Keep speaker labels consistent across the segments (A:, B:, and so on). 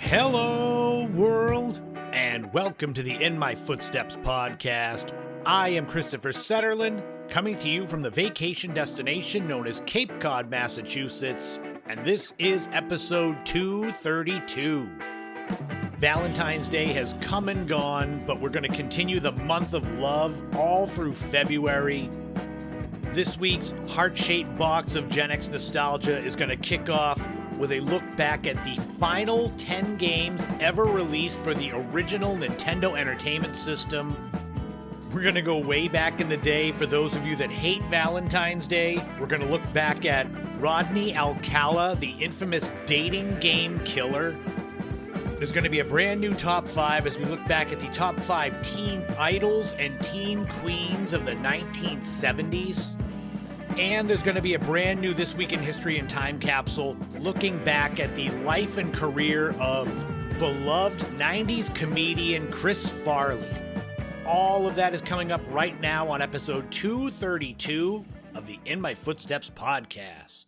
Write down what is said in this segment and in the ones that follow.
A: Hello, world, and welcome to the In My Footsteps podcast. I am Christopher Setterlin, coming to you from the vacation destination known as Cape Cod, Massachusetts, and this is episode 232. Valentine's Day has come and gone, but we're going to continue the month of love all through February. This week's heart-shaped box of Gen X nostalgia is going to kick off with a look back at the final 10 games ever released for the original Nintendo Entertainment System. We're going to go way back in the day for those of you that hate Valentine's Day. We're going to look back at Rodney Alcala, the infamous dating game killer. There's going to be a brand new top 5 as we look back at the top 5 teen idols and teen queens of the 1970s. And there's going to be a brand new This Week in History and Time capsule looking back at the life and career of beloved 90s comedian Chris Farley. All of that is coming up right now on episode 232 of the In My Footsteps podcast.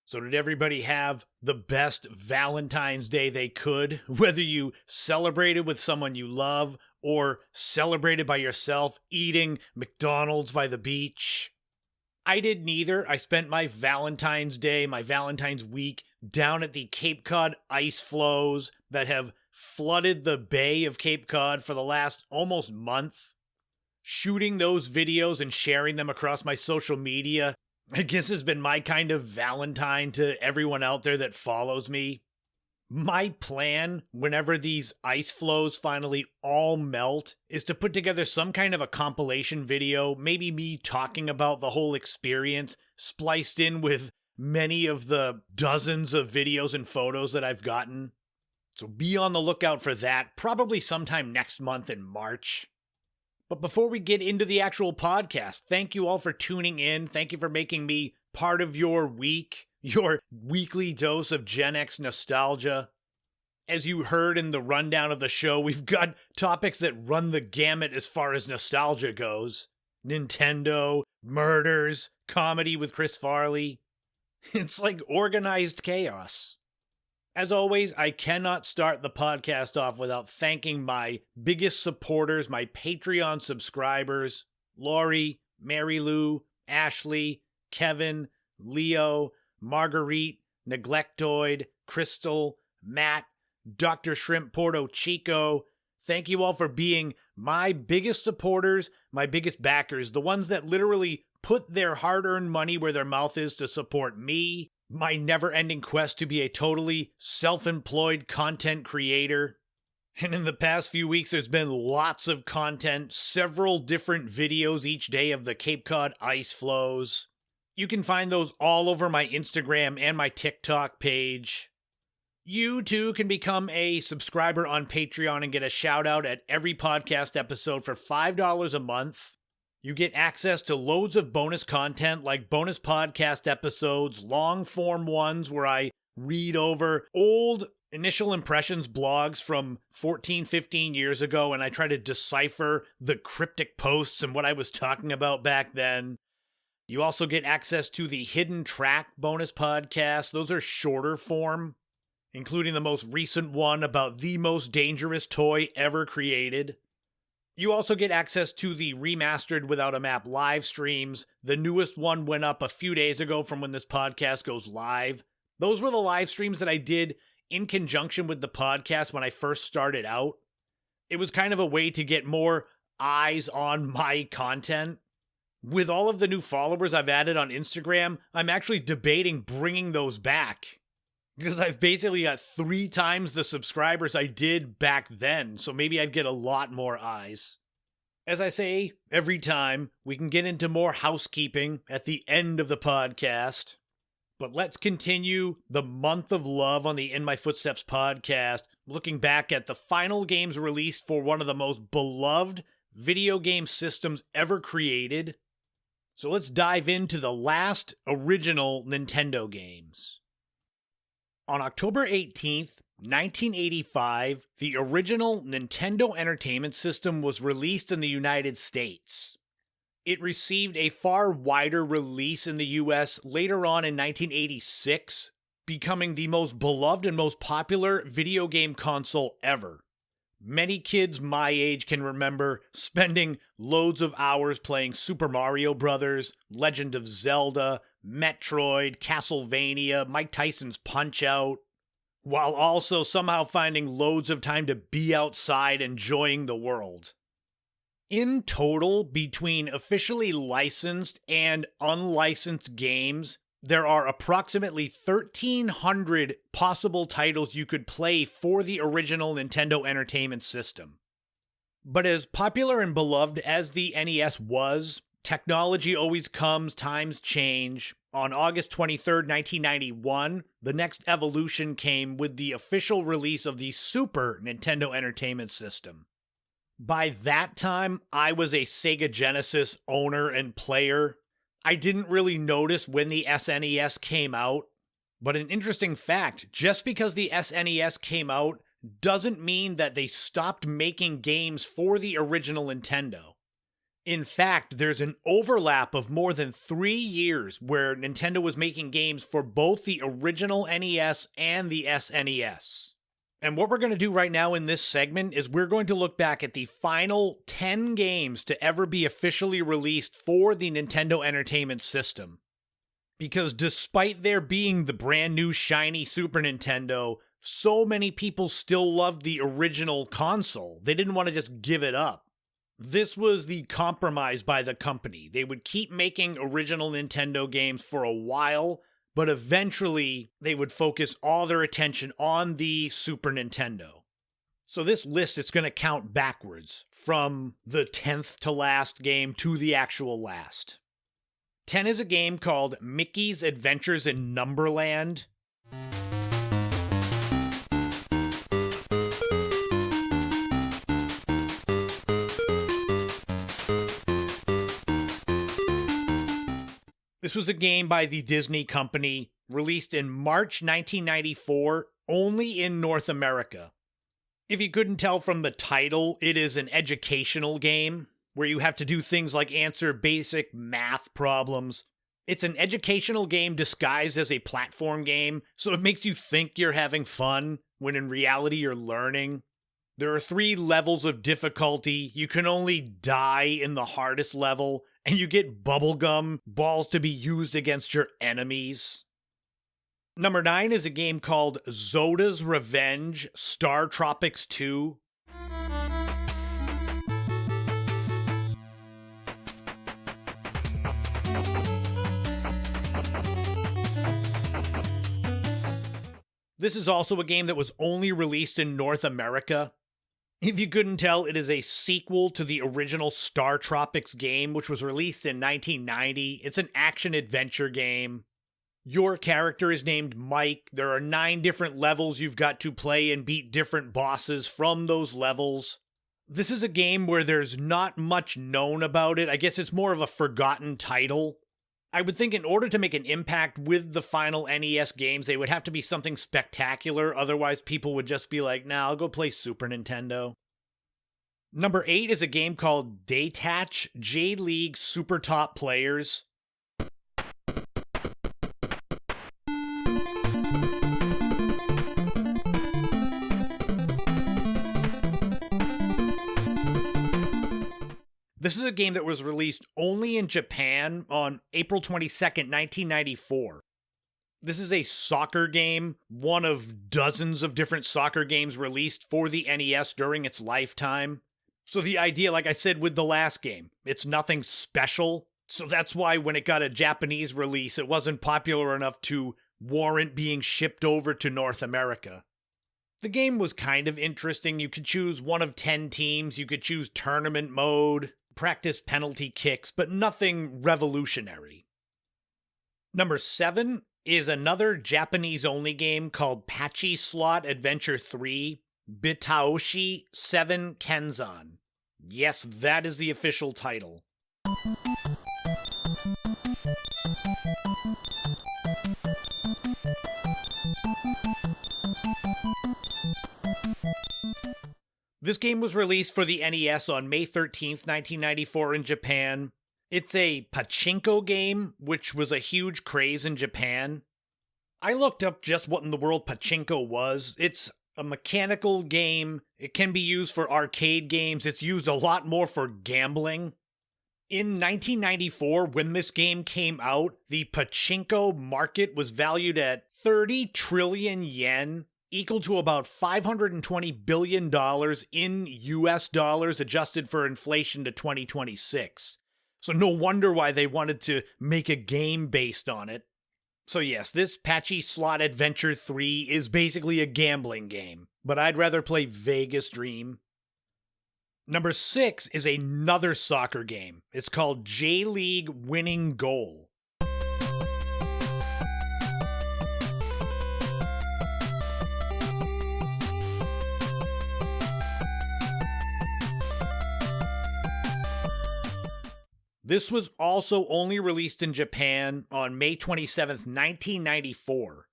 A: So did everybody have the best Valentine's Day they could? Whether you celebrated with someone you love or celebrated by yourself eating McDonald's by the beach? I did neither. I spent my Valentine's Day, my Valentine's week, down at the Cape Cod ice flows that have flooded the Bay of Cape Cod for the last almost month. Shooting those videos and sharing them across my social media, I guess has been my kind of Valentine to everyone out there that follows me. My plan, whenever these ice flows finally all melt, is to put together some kind of a compilation video, maybe me talking about the whole experience, spliced in with many of the dozens of videos and photos that I've gotten. So be on the lookout for that, probably sometime next month in March. But before we get into the actual podcast, thank you all for tuning in. Thank you for making me part of your week. Your weekly dose of Gen X nostalgia. As you heard in the rundown of the show, we've got topics that run the gamut as far as nostalgia goes. Nintendo, murders, comedy with Chris Farley. It's like organized chaos. As always, I cannot start the podcast off without thanking my biggest supporters, my Patreon subscribers, Lori, Mary Lou, Ashley, Kevin, Leo, Marguerite, Neglectoid, Crystal, Matt, Dr. Shrimp Porto Chico. Thank you all for being my biggest supporters, my biggest backers, the ones that literally put their hard-earned money where their mouth is to support me, my never-ending quest to be a totally self-employed content creator. And in the past few weeks, there's been lots of content, several different videos each day of the Cape Cod ice flows. You can find those all over my Instagram and my TikTok page. You too can become a subscriber on Patreon and get a shout out at every podcast episode for $5 a month. You get access to loads of bonus content like bonus podcast episodes, long form ones where I read over old initial impressions blogs from 14, 15 years ago and I try to decipher the cryptic posts and what I was talking about back then. You also get access to the hidden track bonus podcasts. Those are shorter form, including the most recent one about the most dangerous toy ever created. You also get access to the remastered Without a Map live streams. The newest one went up a few days ago from when this podcast goes live. Those were the live streams that I did in conjunction with the podcast when I first started out. It was kind of a way to get more eyes on my content. With all of the new followers I've added on Instagram, I'm actually debating bringing those back. Because I've basically got 3 times the subscribers I did back then, so maybe I'd get a lot more eyes. As I say every time, we can get into more housekeeping at the end of the podcast. But let's continue the month of love on the In My Footsteps podcast, looking back at the final games released for one of the most beloved video game systems ever created. So let's dive into the last original Nintendo games. On October 18th, 1985, the original Nintendo Entertainment System was released in the United States. It received a far wider release in the US later on in 1986 becoming the most beloved and most popular video game console ever. Many kids my age can remember spending loads of hours playing Super Mario Bros., Legend of Zelda, Metroid, Castlevania, Mike Tyson's Punch-Out!, while also somehow finding loads of time to be outside enjoying the world. In total, between officially licensed and unlicensed games, there are approximately 1,300 possible titles you could play for the original Nintendo Entertainment System. But as popular and beloved as the NES was, technology always comes, times change. On August 23rd, 1991, the next evolution came with the official release of the Super Nintendo Entertainment System. By that time, I was a Sega Genesis owner and player. I didn't really notice when the SNES came out, but an interesting fact, just because the SNES came out doesn't mean that they stopped making games for the original Nintendo. In fact, there's an overlap of more than 3 years where Nintendo was making games for both the original NES and the SNES. And what we're going to do right now in this segment is we're going to look back at the final 10 games to ever be officially released for the Nintendo Entertainment System. Because despite there being the brand new shiny Super Nintendo, so many people still loved the original console. They didn't want to just give it up. This was the compromise by the company. They would keep making original Nintendo games for a while, but eventually they would focus all their attention on the Super Nintendo. So this list is going to count backwards from the 10th to last game to the actual last. 10 is a game called Mickey's Adventures in Numberland. This was a game by the Disney Company, released in March 1994, only in North America. If you couldn't tell from the title, it is an educational game, where you have to do things like answer basic math problems. It's an educational game disguised as a platform game, so it makes you think you're having fun, when in reality you're learning. There are 3 levels of difficulty. You can only die in the hardest level, and you get bubblegum balls to be used against your enemies. Number 9 is a game called Zoda's Revenge Star Tropics 2. This is also a game that was only released in North America. If you couldn't tell, it is a sequel to the original Star Tropics game, which was released in 1990. It's an action-adventure game. Your character is named Mike. There are 9 different levels you've got to play and beat different bosses from those levels. This is a game where there's not much known about it. I guess it's more of a forgotten title. I would think in order to make an impact with the final NES games, they would have to be something spectacular. Otherwise, people would just be like, nah, I'll go play Super Nintendo. Number 8 is a game called Detach J-League Super Top Players. This is a game that was released only in Japan on April 22nd, 1994. This is a soccer game, one of dozens of different soccer games released for the NES during its lifetime. So the idea, like I said with the last game, it's nothing special. So that's why when it got a Japanese release, it wasn't popular enough to warrant being shipped over to North America. The game was kind of interesting. You could choose one of 10 teams. You could choose tournament mode, practice penalty kicks, but nothing revolutionary. Number 7 is another Japanese-only game called Patchy Slot Adventure 3, Bitaoshi 7 Kenzan. Yes, that is the official title. This game was released for the NES on May 13th, 1994 in Japan. It's a pachinko game, which was a huge craze in Japan. I looked up just what in the world pachinko was. It's a mechanical game. It can be used for arcade games. It's used a lot more for gambling. In 1994, when this game came out, the pachinko market was valued at 30 trillion yen, equal to about $520 billion in US dollars, adjusted for inflation to 2026. So no wonder why they wanted to make a game based on it. So yes, this Patchy Slot Adventure 3 is basically a gambling game, but I'd rather play Vegas Dream. Number 6 is another soccer game. It's called J-League Winning Goal. This was also only released in Japan on May 27th, 1994.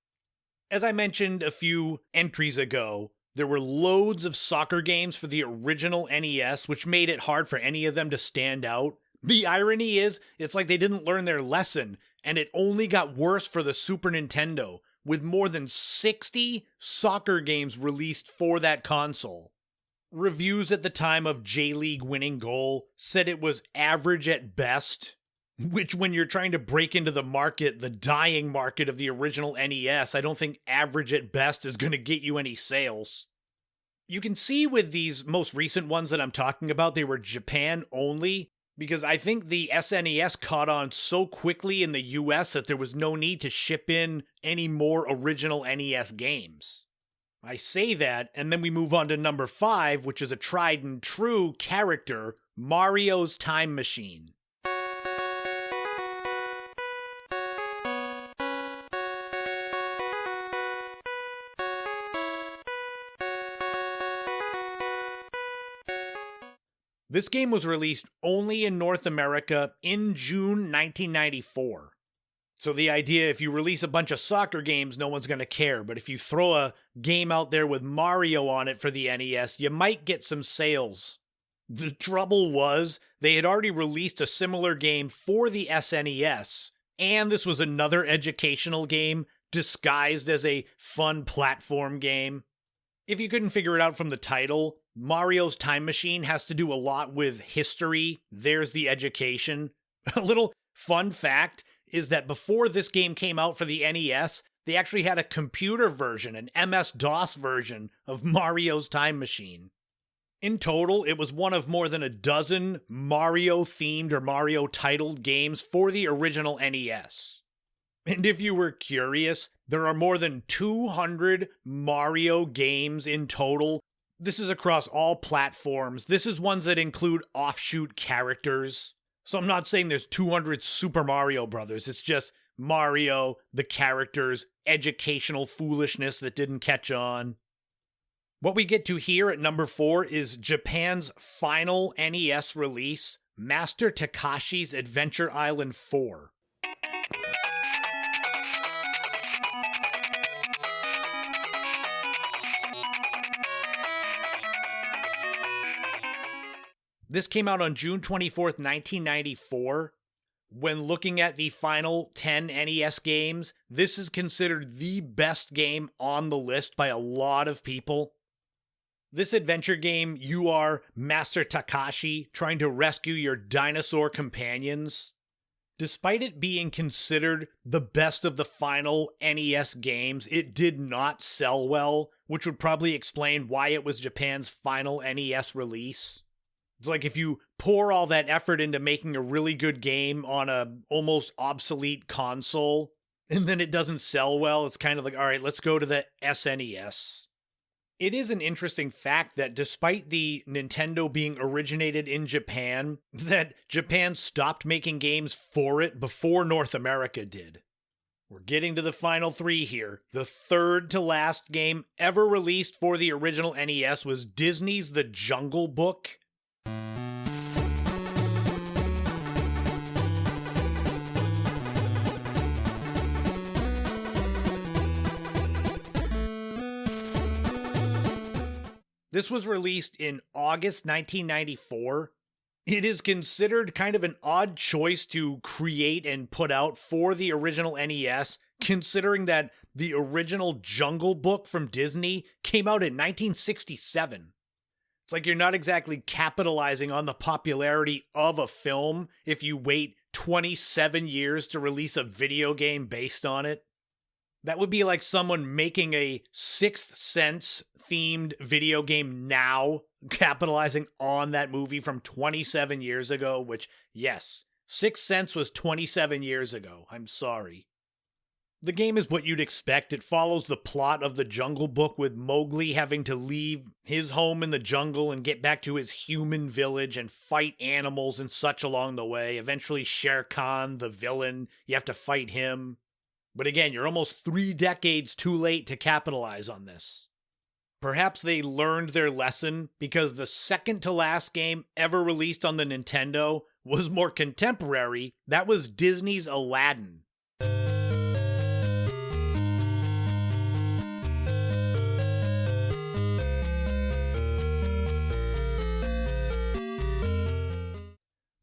A: As I mentioned a few entries ago, there were loads of soccer games for the original NES, which made it hard for any of them to stand out. The irony is, it's like they didn't learn their lesson, and it only got worse for the Super Nintendo, with more than 60 soccer games released for that console. Reviews at the time of J-League Winning Goal said it was average at best, which when you're trying to break into the market, the dying market of the original NES, I don't think average at best is going to get you any sales. You can see with these most recent ones that I'm talking about, they were Japan only, because I think the SNES caught on so quickly in the US that there was no need to ship in any more original NES games. I say that, and then we move on to number 5, which is a tried and true character, Mario's Time Machine. This game was released only in North America in June 1994. So the idea, if you release a bunch of soccer games, no one's going to care. But if you throw a game out there with Mario on it for the NES, you might get some sales. The trouble was, they had already released a similar game for the SNES, and this was another educational game disguised as a fun platform game. If you couldn't figure it out from the title, Mario's Time Machine has to do a lot with history. There's the education. A little fun fact is that before this game came out for the NES, they actually had a computer version, an MS-DOS version of Mario's Time Machine. In total, it was one of more than a dozen Mario-themed or Mario-titled games for the original NES. And if you were curious, there are more than 200 Mario games in total. This is across all platforms. This is ones that include offshoot characters. So I'm not saying there's 200 Super Mario Brothers. It's just Mario, the characters, educational foolishness that didn't catch on. What we get to here at number 4 is Japan's final NES release, Master Takashi's Adventure Island 4. This came out on June 24th, 1994. When looking at the final 10 NES games, this is considered the best game on the list by a lot of people. This adventure game, you are Master Takashi trying to rescue your dinosaur companions. Despite it being considered the best of the final NES games, it did not sell well, which would probably explain why it was Japan's final NES release. It's like if you pour all that effort into making a really good game on a almost obsolete console, and then it doesn't sell well, it's kind of like, all right, let's go to the SNES. It is an interesting fact that despite the Nintendo being originated in Japan, that Japan stopped making games for it before North America did. We're getting to the final 3 here. The third to last game ever released for the original NES was Disney's The Jungle Book. This was released in August 1994. It is considered kind of an odd choice to create and put out for the original NES, considering that the original Jungle Book from Disney came out in 1967. It's like you're not exactly capitalizing on the popularity of a film if you wait 27 years to release a video game based on it. That would be like someone making a Sixth Sense themed video game now, capitalizing on that movie from 27 years ago, which, yes, Sixth Sense was 27 years ago. I'm sorry. The game is what you'd expect. It follows the plot of the Jungle Book, with Mowgli having to leave his home in the jungle and get back to his human village and fight animals and such along the way. Eventually, Shere Khan, the villain, you have to fight him. But again, you're almost 3 decades too late to capitalize on this. Perhaps they learned their lesson because the second to last game ever released on the Nintendo was more contemporary. That was Disney's Aladdin.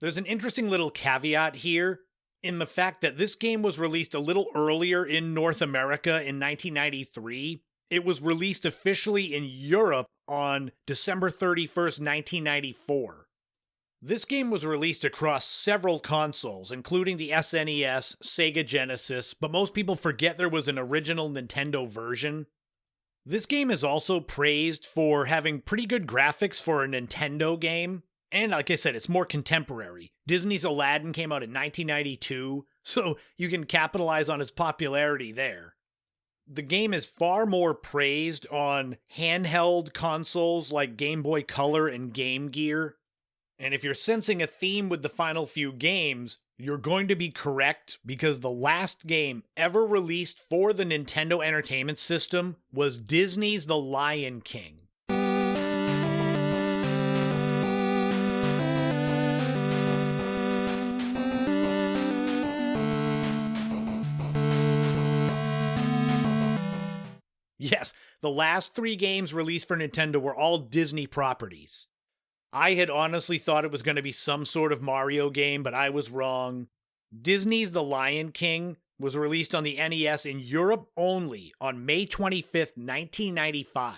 A: There's an interesting little caveat here in the fact that this game was released a little earlier in North America in 1993. It was released officially in Europe on December 31st, 1994. This game was released across several consoles, including the SNES, Sega Genesis, but most people forget there was an original Nintendo version. This game is also praised for having pretty good graphics for a Nintendo game. And like I said, it's more contemporary. Disney's Aladdin came out in 1992, so you can capitalize on its popularity there. The game is far more praised on handheld consoles like Game Boy Color and Game Gear. And if you're sensing a theme with the final few games, you're going to be correct, because the last game ever released for the Nintendo Entertainment System was Disney's The Lion King. Yes, the last 3 games released for Nintendo were all Disney properties. I had honestly thought it was going to be some sort of Mario game, but I was wrong. Disney's The Lion King was released on the NES in Europe only on May 25th, 1995.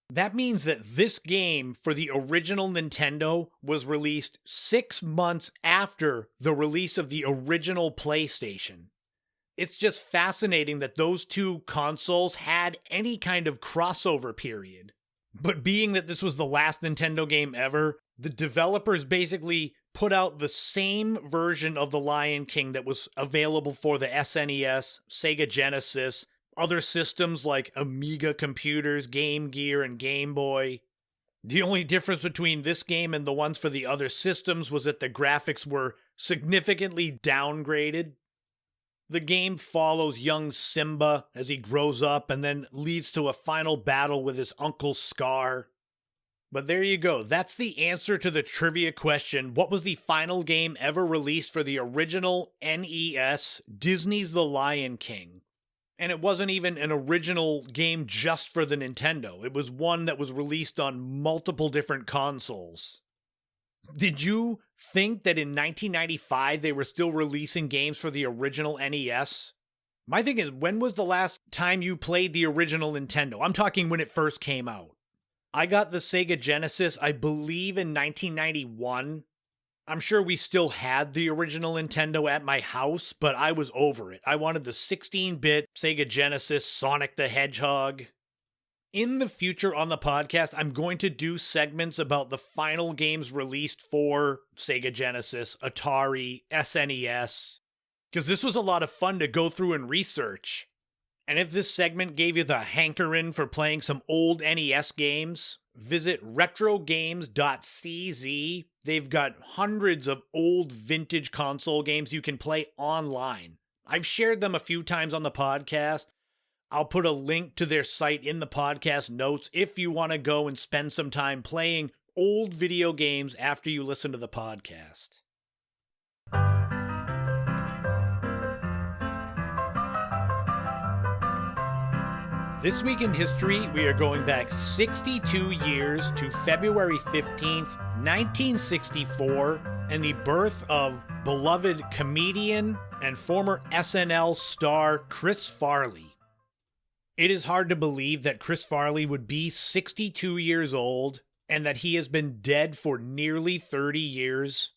A: That means that this game for the original Nintendo was released 6 months after the release of the original PlayStation. It's just fascinating that those two consoles had any kind of crossover period. But being that this was the last Nintendo game ever, the developers basically put out the same version of The Lion King that was available for the SNES, Sega Genesis, other systems like Amiga computers, Game Gear, and Game Boy. The only difference between this game and the ones for the other systems was that the graphics were significantly downgraded. The game follows young Simba as he grows up and then leads to a final battle with his uncle Scar. But there you go, that's the answer to the trivia question: what was the final game ever released for the original NES, Disney's The Lion King? And it wasn't even an original game just for the Nintendo. It was one that was released on multiple different consoles. Did you think that in 1995 they were still releasing games for the original NES? My thing is, when was the last time you played the original Nintendo? I'm talking when it first came out. I got the Sega Genesis, I believe, in 1991. I'm sure we still had the original Nintendo at my house, but I was over it. I wanted the 16-bit Sega Genesis, Sonic the Hedgehog. In the future on the podcast, I'm going to do segments about the final games released for Sega Genesis, Atari, SNES, because this was a lot of fun to go through and research. And if this segment gave you the hankering for playing some old NES games, visit retrogames.cz. They've got hundreds of old vintage console games you can play online. I've shared them a few times on the podcast. I'll put a link to their site in the podcast notes if you want to go and spend some time playing old video games after you listen to the podcast. This week in history, we are going back 62 years to February 15th, 1964, and the birth of beloved comedian and former SNL star Chris Farley. It is hard to believe that Chris Farley would be 62 years old and that he has been dead for nearly 30 years.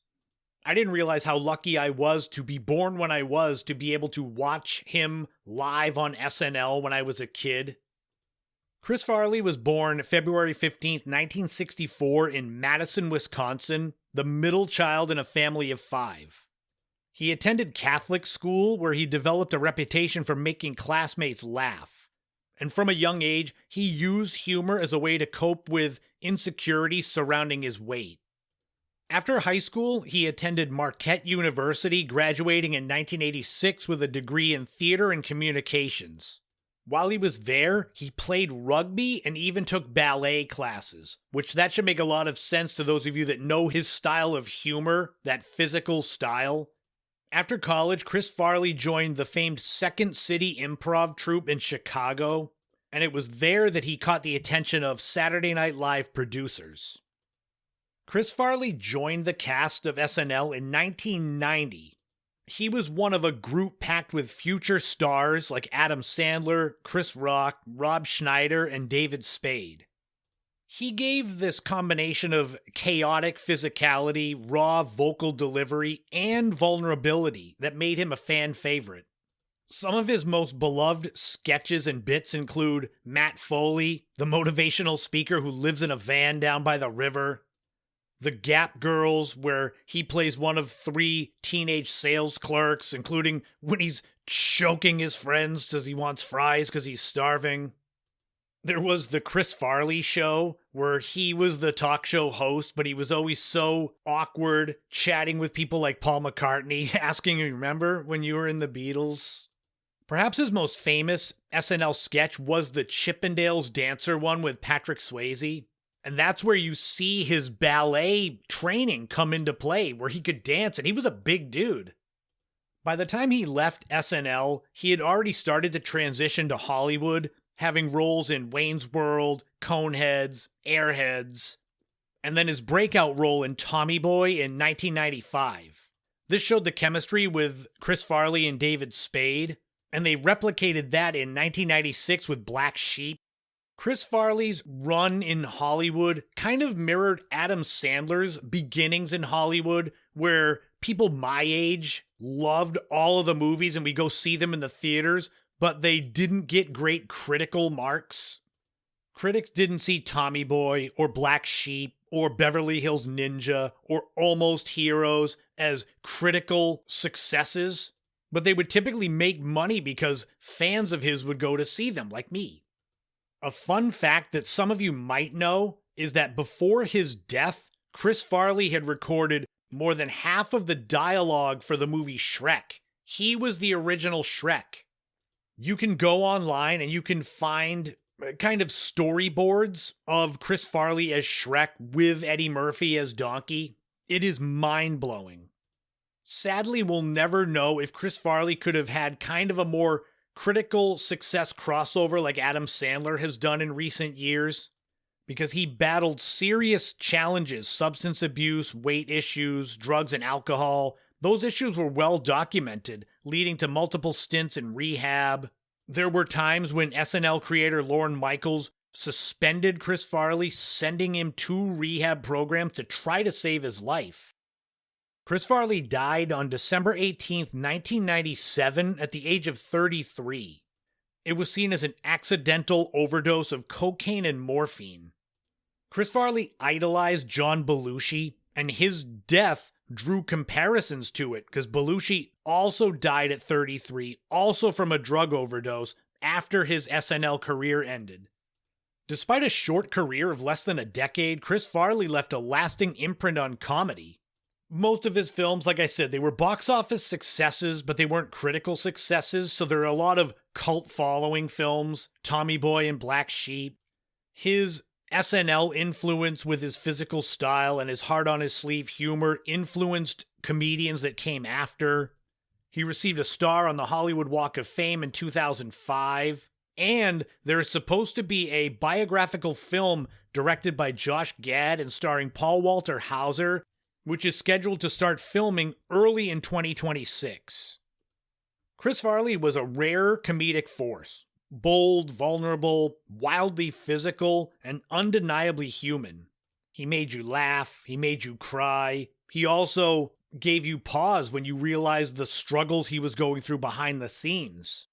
A: I didn't realize how lucky I was to be born when I was, to be able to watch him live on SNL when I was a kid. Chris Farley was born February 15th, 1964 in Madison, Wisconsin, the middle child in a family of 5. He attended Catholic school where he developed a reputation for making classmates laugh. And from a young age, he used humor as a way to cope with insecurities surrounding his weight. After high school, he attended Marquette University, graduating in 1986 with a degree in theater and communications. While he was there, he played rugby and even took ballet classes, which that should make a lot of sense to those of you that know his style of humor, that physical style. After college, Chris Farley joined the famed Second City Improv troupe in Chicago, and it was there that he caught the attention of Saturday Night Live producers. Chris Farley joined the cast of SNL in 1990. He was one of a group packed with future stars like Adam Sandler, Chris Rock, Rob Schneider, and David Spade. He gave this combination of chaotic physicality, raw vocal delivery, and vulnerability that made him a fan favorite. Some of his most beloved sketches and bits include Matt Foley, the motivational speaker who lives in a van down by the river, The Gap Girls, where he plays one of 3 teenage sales clerks, including when he's choking his friends because he wants fries because he's starving. There was the Chris Farley Show, where he was the talk show host, but he was always so awkward, chatting with people like Paul McCartney, asking, remember when you were in the Beatles? Perhaps his most famous SNL sketch was the Chippendales Dancer one with Patrick Swayze. And that's where you see his ballet training come into play, where he could dance, and he was a big dude. By the time he left SNL, he had already started to transition to Hollywood, having roles in Wayne's World, Coneheads, Airheads, and then his breakout role in Tommy Boy in 1995. This showed the chemistry with Chris Farley and David Spade, and they replicated that in 1996 with Black Sheep. Chris Farley's run in Hollywood kind of mirrored Adam Sandler's beginnings in Hollywood, where people my age loved all of the movies and we go see them in the theaters, but they didn't get great critical marks. Critics didn't see Tommy Boy or Black Sheep or Beverly Hills Ninja or Almost Heroes as critical successes, but they would typically make money because fans of his would go to see them, like me. A fun fact that some of you might know is that before his death, Chris Farley had recorded more than half of the dialogue for the movie Shrek. He was the original Shrek. You can go online and you can find kind of storyboards of Chris Farley as Shrek with Eddie Murphy as Donkey. It is mind-blowing. Sadly, we'll never know if Chris Farley could have had kind of a more critical success crossover like Adam Sandler has done in recent years, because he battled serious challenges, substance abuse, weight issues, drugs and alcohol. Those issues were well documented, leading to multiple stints in rehab. There were times when SNL creator Lorne Michaels suspended Chris Farley, sending him to rehab programs to try to save his life. Chris Farley died on December 18th, 1997 at the age of 33. It was seen as an accidental overdose of cocaine and morphine. Chris Farley idolized John Belushi, and his death drew comparisons to it because Belushi also died at 33, also from a drug overdose after his SNL career ended. Despite a short career of less than a decade, Chris Farley left a lasting imprint on comedy. Most of his films, like I said, they were box office successes, but they weren't critical successes, so there are a lot of cult following films, Tommy Boy and Black Sheep. His SNL influence with his physical style and his heart-on-his-sleeve humor influenced comedians that came after. He received a star on the Hollywood Walk of Fame in 2005, and there is supposed to be a biographical film directed by Josh Gad and starring Paul Walter Hauser, which is scheduled to start filming early in 2026. Chris Farley was a rare comedic force, bold, vulnerable, wildly physical, and undeniably human. He made you laugh, he made you cry. He also gave you pause when you realized the struggles he was going through behind the scenes.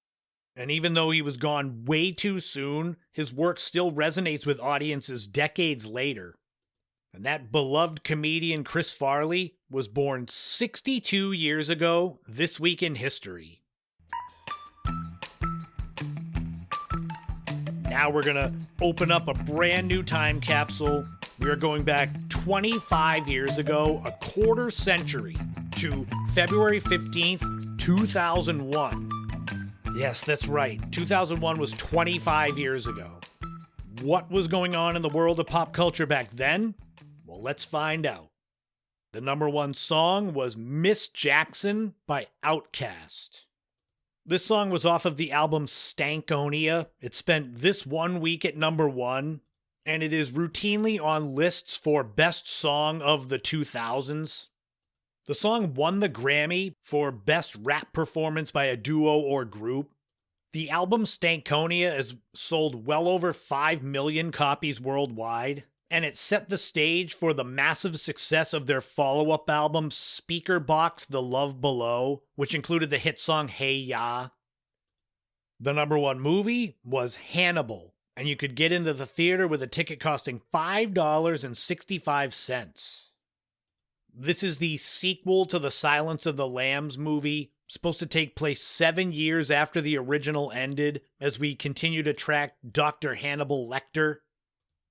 A: And even though he was gone way too soon, his work still resonates with audiences decades later. And that beloved comedian Chris Farley was born 62 years ago this week in history. Now we're going to open up a brand new time capsule. We are going back 25 years ago, a quarter century, to February 15th, 2001. Yes, that's right. 2001 was 25 years ago. What was going on in the world of pop culture back then? Well, let's find out. The number one song was Miss Jackson by Outkast. This song was off of the album Stankonia. It spent this 1 week at number one, and it is routinely on lists for best song of the 2000s. The song won the Grammy for best rap performance by a duo or group. The album Stankonia has sold well over 5 million copies worldwide, and it set the stage for the massive success of their follow-up album, Speakerboxxx The Love Below, which included the hit song Hey Ya. The number one movie was Hannibal, and you could get into the theater with a ticket costing $5.65. This is the sequel to the Silence of the Lambs movie, supposed to take place 7 years after the original ended, as we continue to track Dr. Hannibal Lecter.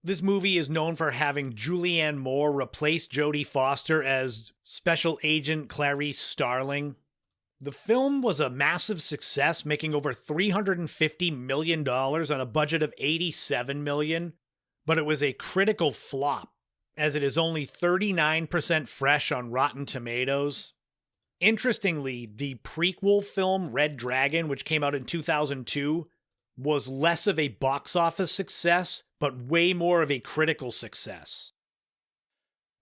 A: This movie is known for having Julianne Moore replace Jodie Foster as Special Agent Clarice Starling. The film was a massive success, making over $350 million on a budget of $87 million, but it was a critical flop, as it is only 39% fresh on Rotten Tomatoes. Interestingly, the prequel film Red Dragon, which came out in 2002, was less of a box office success, but way more of a critical success.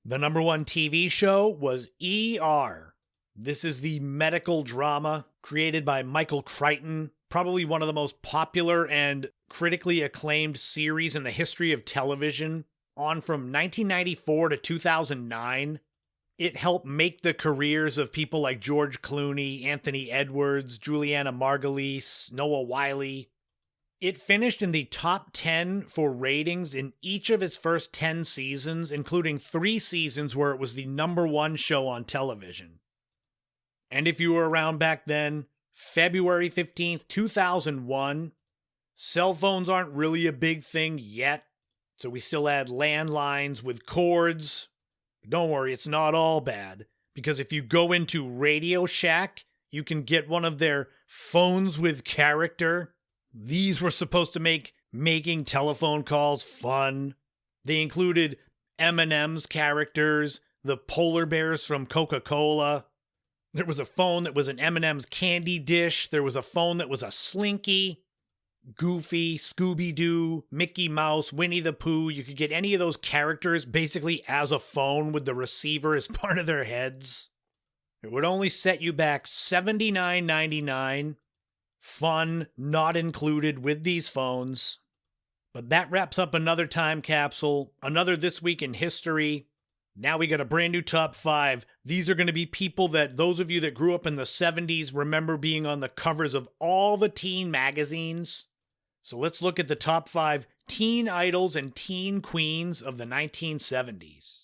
A: The number one TV show was ER. This is the medical drama created by Michael Crichton, probably one of the most popular and critically acclaimed series in the history of television, on from 1994 to 2009. It helped make the careers of people like George Clooney, Anthony Edwards, Juliana Margulies, Noah Wyle. It finished in the top 10 for ratings in each of its first 10 seasons, including 3 seasons where it was the number one show on television. And if you were around back then, February 15th, 2001, cell phones aren't really a big thing yet, so we still had landlines with cords. But don't worry, it's not all bad, because if you go into Radio Shack, you can get one of their phones with character. These were supposed to make making telephone calls fun. They included M&M's characters, the polar bears from Coca-Cola. There was a phone that was an M&M's candy dish. There was a phone that was a Slinky. Goofy, Scooby-Doo, Mickey Mouse, Winnie the Pooh. You could get any of those characters basically as a phone with the receiver as part of their heads. It would only set you back $79.99. Fun not included with these phones. But that wraps up another time capsule, another This Week in History. Now we got a brand new top 5. These are going to be people that those of you that grew up in the 70s remember being on the covers of all the teen magazines. So let's look at the top 5 teen idols and teen queens of the 1970s.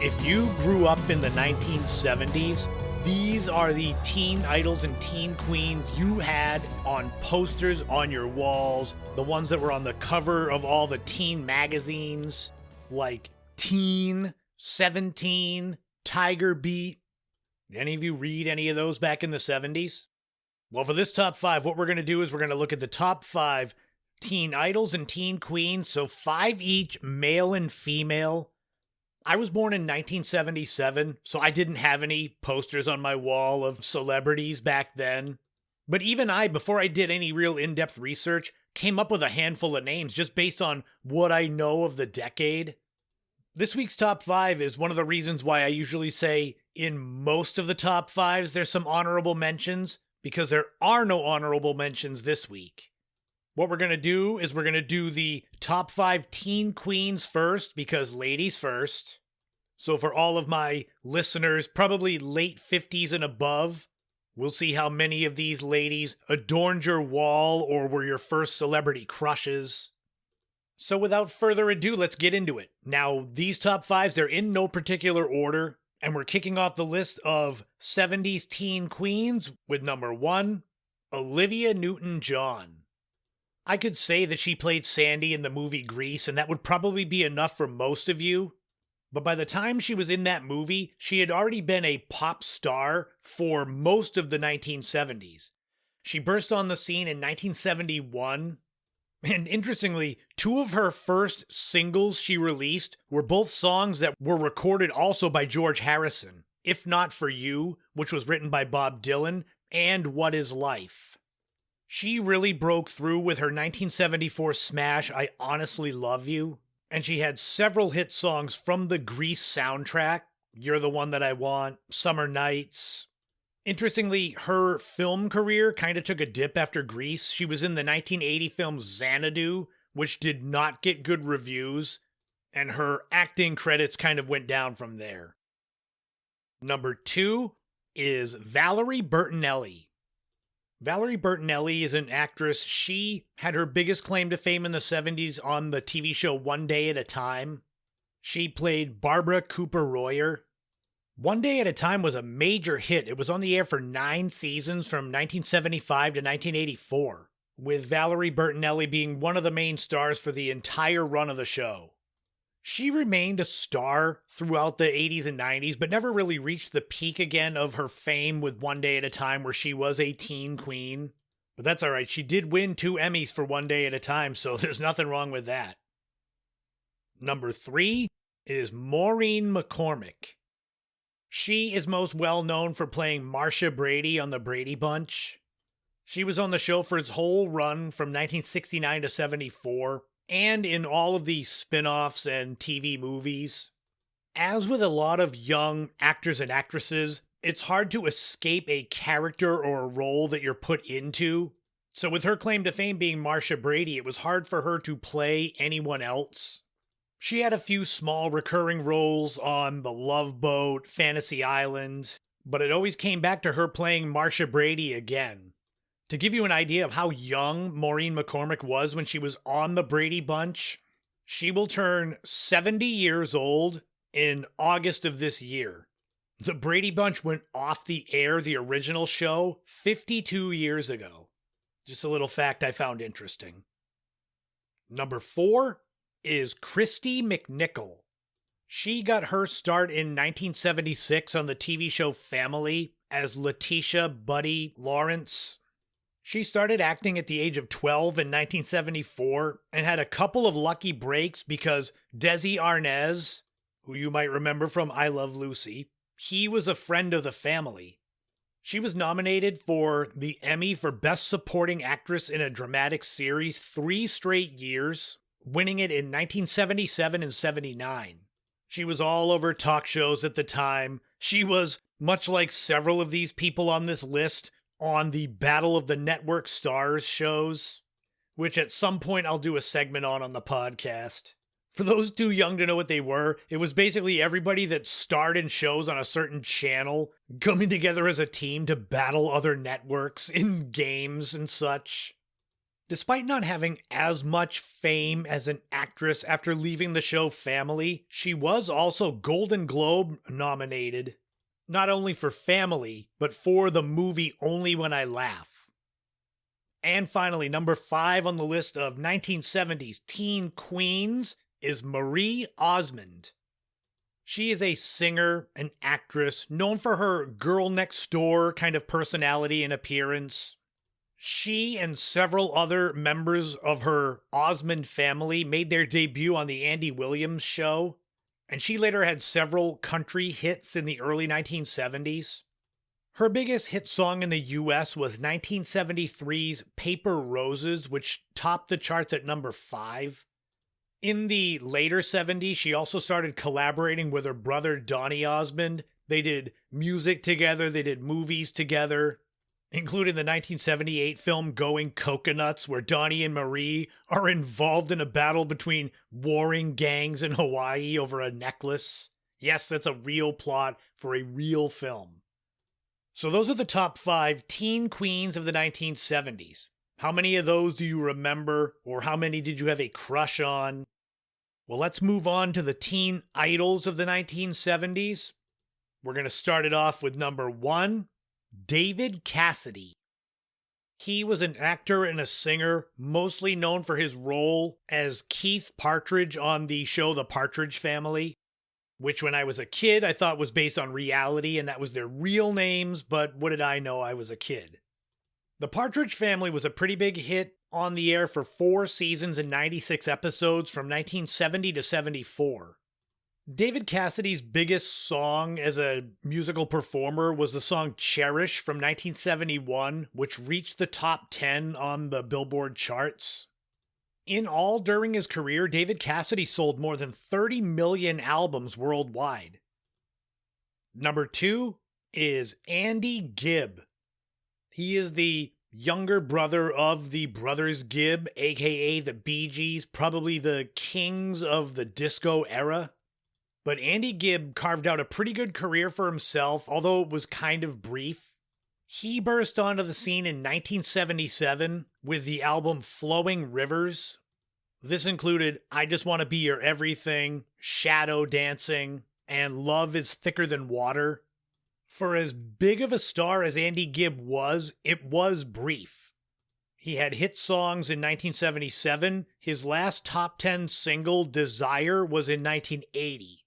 A: If you grew up in the 1970s, these are the teen idols and teen queens you had on posters on your walls, the ones that were on the cover of all the teen magazines, like Teen, 17, Tiger Beat. Did any of you read any of those back in the 70s? Well, for this top 5, what we're going to do is we're going to look at the top 5 teen idols and teen queens, so 5 each, male and female. I was born in 1977, so I didn't have any posters on my wall of celebrities back then. But even I, before I did any real in-depth research, came up with a handful of names just based on what I know of the decade. This week's top 5 is one of the reasons why I usually say in most of the top fives, there's some honorable mentions because there are no honorable mentions this week. What we're going to do is we're going to do the top 5 teen queens first because ladies first. So for all of my listeners, probably late 50s and above, we'll see how many of these ladies adorned your wall or were your first celebrity crushes. So without further ado, let's get into it. Now, these top 5s, they're in no particular order, and we're kicking off the list of 70s teen queens with number 1, Olivia Newton-John. I could say that she played Sandy in the movie Grease, and that would probably be enough for most of you. But by the time she was in that movie, she had already been a pop star for most of the 1970s. She burst on the scene in 1971, and interestingly, 2 of her first singles she released were both songs that were recorded also by George Harrison, If Not For You, which was written by Bob Dylan, and What Is Life. She really broke through with her 1974 smash, I Honestly Love You, and she had several hit songs from the Grease soundtrack, You're the One That I Want, Summer Nights. Interestingly, her film career kind of took a dip after Grease. She was in the 1980 film Xanadu, which did not get good reviews, and her acting credits kind of went down from there. Number 2 is Valerie Bertinelli. Valerie Bertinelli is an actress. She had her biggest claim to fame in the 70s on the TV show One Day at a Time. She played Barbara Cooper Royer. One Day at a Time was a major hit. It was on the air for 9 seasons from 1975 to 1984, with Valerie Bertinelli being one of the main stars for the entire run of the show. She remained a star throughout the 80s and 90s, but never really reached the peak again of her fame with One Day at a Time, where she was a teen queen. But that's all right. She did win 2 Emmys for One Day at a Time, so there's nothing wrong with that. Number 3 is Maureen McCormick. She is most well known for playing Marcia Brady on The Brady Bunch. She was on the show for its whole run from 1969 to 74. And in all of the spin-offs and TV movies. As with a lot of young actors and actresses, it's hard to escape a character or a role that you're put into. So with her claim to fame being Marcia Brady, it was hard for her to play anyone else. She had a few small recurring roles on The Love Boat, Fantasy Island, but it always came back to her playing Marcia Brady again. To give you an idea of how young Maureen McCormick was when she was on The Brady Bunch, she will turn 70 years old in August of this year. The Brady Bunch went off the air, the original show, 52 years ago. Just a little fact I found interesting. Number 4 is Christy McNichol. She got her start in 1976 on the TV show Family as Letitia Buddy Lawrence. She started acting at the age of 12 in 1974 and had a couple of lucky breaks because Desi Arnaz, who you might remember from I Love Lucy, he was a friend of the family. She was nominated for the Emmy for Best Supporting Actress in a Dramatic Series 3 straight years, winning it in 1977 and 79. She was all over talk shows at the time. She was, much like several of these people on this list, on the Battle of the Network Stars shows, which at some point I'll do a segment on the podcast. For those too young to know what they were, it was basically everybody that starred in shows on a certain channel coming together as a team to battle other networks in games and such. Despite not having as much fame as an actress after leaving the show Family, she was also Golden Globe nominated. Not only for Family, but for the movie Only When I Laugh. And finally, number 5 on the list of 1970s teen queens is Marie Osmond. She is a singer, an actress, known for her girl next door kind of personality and appearance. She and several other members of her Osmond family made their debut on the Andy Williams Show, and she later had several country hits in the early 1970s. Her biggest hit song in the US was 1973's Paper Roses, which topped the charts at number 5. In the later 70s, she also started collaborating with her brother Donny Osmond, They did music together, they did movies together, including the 1978 film Going Coconuts, where Donnie and Marie are involved in a battle between warring gangs in Hawaii over a necklace. Yes, that's a real plot for a real film. So those are the top 5 teen queens of the 1970s. How many of those do you remember, or how many did you have a crush on? Well, let's move on to the teen idols of the 1970s. We're going to start it off with number 1, David Cassidy. He was an actor and a singer, mostly known for his role as Keith Partridge on the show The Partridge Family, which when I was a kid I thought was based on reality and that was their real names, but what did I know, I was a kid. The Partridge Family was a pretty big hit on the air for 4 seasons and 96 episodes from 1970 to 74. David Cassidy's biggest song as a musical performer was the song Cherish from 1971, which reached the top 10 on the Billboard charts. In all, during his career, David Cassidy sold more than 30 million albums worldwide. Number 2 is Andy Gibb. He is the younger brother of the Brothers Gibb, aka the Bee Gees, probably the kings of the disco era. But Andy Gibb carved out a pretty good career for himself, although it was kind of brief. He burst onto the scene in 1977 with the album Flowing Rivers. This included I Just Want to Be Your Everything, Shadow Dancing, and Love is Thicker Than Water. For as big of a star as Andy Gibb was, it was brief. He had hit songs in 1977. His last top 10 single, Desire, was in 1980.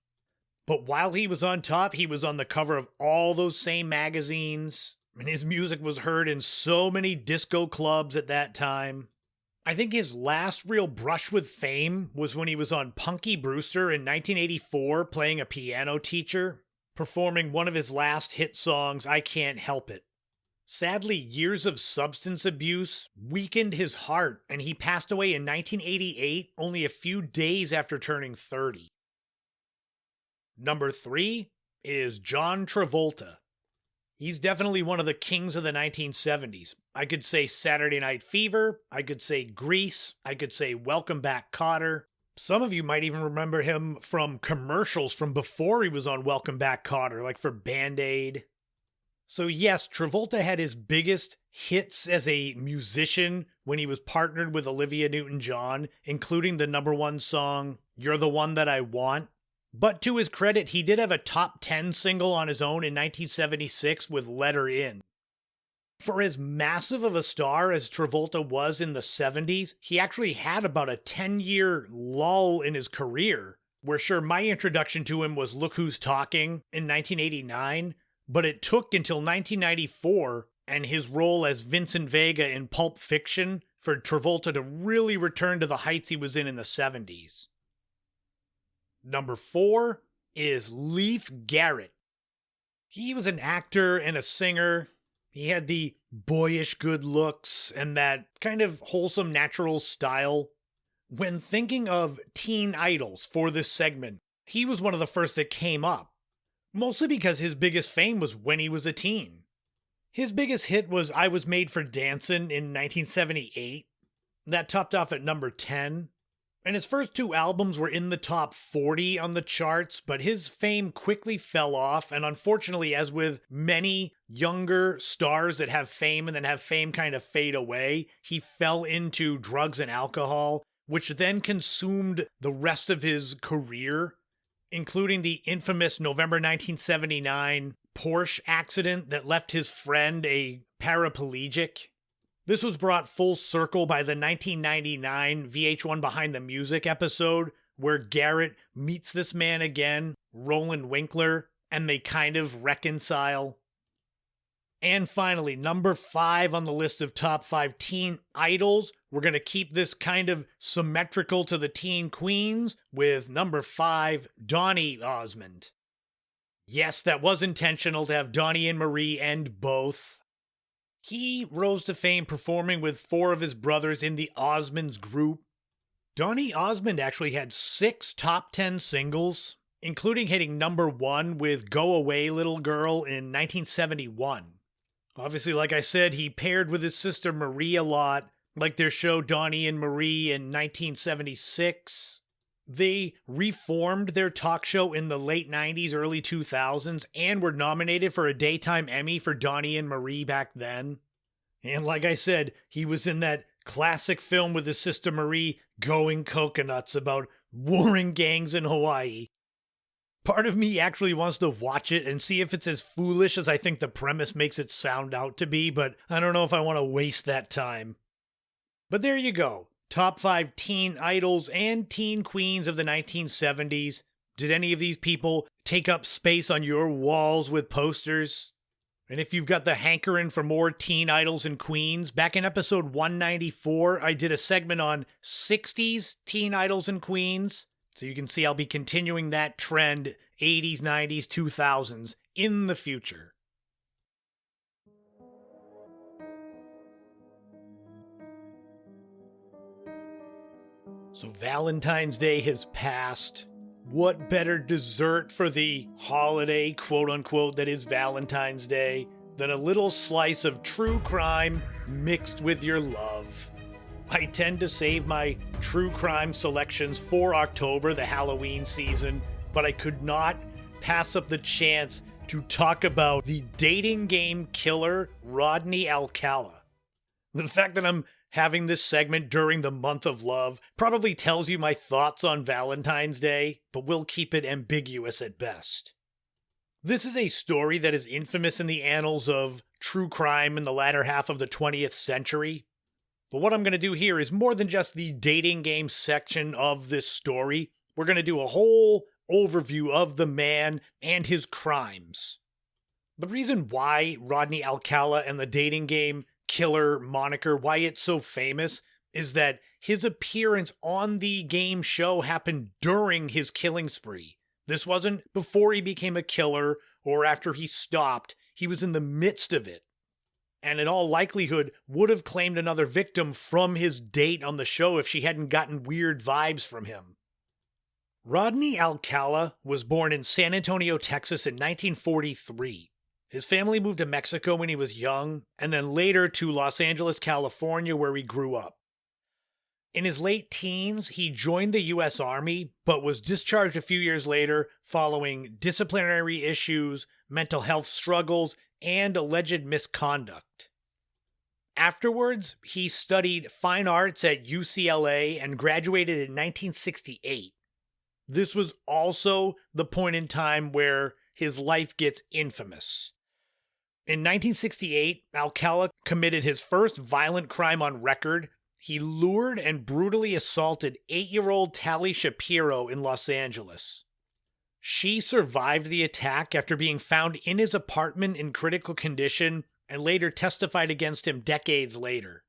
A: But while he was on top, he was on the cover of all those same magazines, and his music was heard in so many disco clubs at that time. I think his last real brush with fame was when he was on Punky Brewster in 1984 playing a piano teacher, performing one of his last hit songs, I Can't Help It. Sadly, years of substance abuse weakened his heart, and he passed away in 1988, only a few days after turning 30. Number 3 is John Travolta. He's definitely one of the kings of the 1970s. I could say Saturday Night Fever, I could say Grease, I could say Welcome Back, Kotter. Some of you might even remember him from commercials from before he was on Welcome Back, Kotter, like for Band-Aid. So yes, Travolta had his biggest hits as a musician when he was partnered with Olivia Newton-John, including the number 1 song, You're the One That I Want. But to his credit, he did have a top 10 single on his own in 1976 with Let Her In. For as massive of a star as Travolta was in the 70s, he actually had about a 10-year lull in his career, where sure, my introduction to him was Look Who's Talking in 1989, but it took until 1994 and his role as Vincent Vega in Pulp Fiction for Travolta to really return to the heights he was in the 70s. Number 4 is Leif Garrett. He was an actor and a singer. He had the boyish good looks and that kind of wholesome natural style. When thinking of teen idols for this segment, he was one of the first that came up, mostly because his biggest fame was when he was a teen. His biggest hit was I Was Made for Dancin' in 1978. That topped off at number 10. And his first 2 albums were in the top 40 on the charts, but his fame quickly fell off, and unfortunately, as with many younger stars that have fame and then have fame kind of fade away, he fell into drugs and alcohol, which then consumed the rest of his career, including the infamous November 1979 Porsche accident that left his friend a paraplegic. This was brought full circle by the 1999 VH1 Behind the Music episode, where Garrett meets this man again, Roland Winkler, and they kind of reconcile. And finally, number 5 on the list of top 5 teen idols. We're going to keep this kind of symmetrical to the teen queens with number 5, Donny Osmond. Yes, that was intentional to have Donnie and Marie end both. He rose to fame performing with 4 of his brothers in the Osmonds group. Donny Osmond actually had 6 top 10 singles, including hitting #1 with Go Away Little Girl in 1971. Obviously, like I said, he paired with his sister Marie a lot, like their show Donnie and Marie in 1976. They reformed their talk show in the late 90s, early 2000s, and were nominated for a Daytime Emmy for Donnie and Marie back then. And like I said, he was in that classic film with his sister Marie, Going Coconuts, about warring gangs in Hawaii. Part of me actually wants to watch it and see if it's as foolish as I think the premise makes it sound out to be, but I don't know if I want to waste that time. But there you go. Top 5 teen idols and teen queens of the 1970s. Did any of these people take up space on your walls with posters? And if you've got the hankering for more teen idols and queens, back in episode 194, I did a segment on 60s teen idols and queens. So you can see I'll be continuing that trend, 80s, 90s, 2000s, in the future. So Valentine's Day has passed. What better dessert for the holiday, quote-unquote, that is Valentine's Day than a little slice of true crime mixed with your love? I tend to save my true crime selections for October, the Halloween season, but I could not pass up the chance to talk about the dating game killer, Rodney Alcala. The fact that I'm having this segment during the month of love probably tells you my thoughts on Valentine's Day, but we'll keep it ambiguous at best. This is a story that is infamous in the annals of true crime in the latter half of the 20th century. But what I'm going to do here is more than just the dating game section of this story. We're going to do a whole overview of the man and his crimes. The reason why Rodney Alcala and the dating game killer moniker, why it's so famous, is that his appearance on the game show happened during his killing spree. This wasn't before he became a killer or after he stopped. He was in the midst of it. And in all likelihood would have claimed another victim from his date on the show if she hadn't gotten weird vibes from him. Rodney Alcala was born in San Antonio, Texas in 1943. His family moved to Mexico when he was young, and then later to Los Angeles, California, where he grew up. In his late teens, he joined the U.S. Army, but was discharged a few years later following disciplinary issues, mental health struggles, and alleged misconduct. Afterwards, he studied fine arts at UCLA and graduated in 1968. This was also the point in time where his life gets infamous. In 1968, Alcala committed his first violent crime on record. He lured and brutally assaulted 8-year-old Tally Shapiro in Los Angeles. She survived the attack after being found in his apartment in critical condition and later testified against him decades later.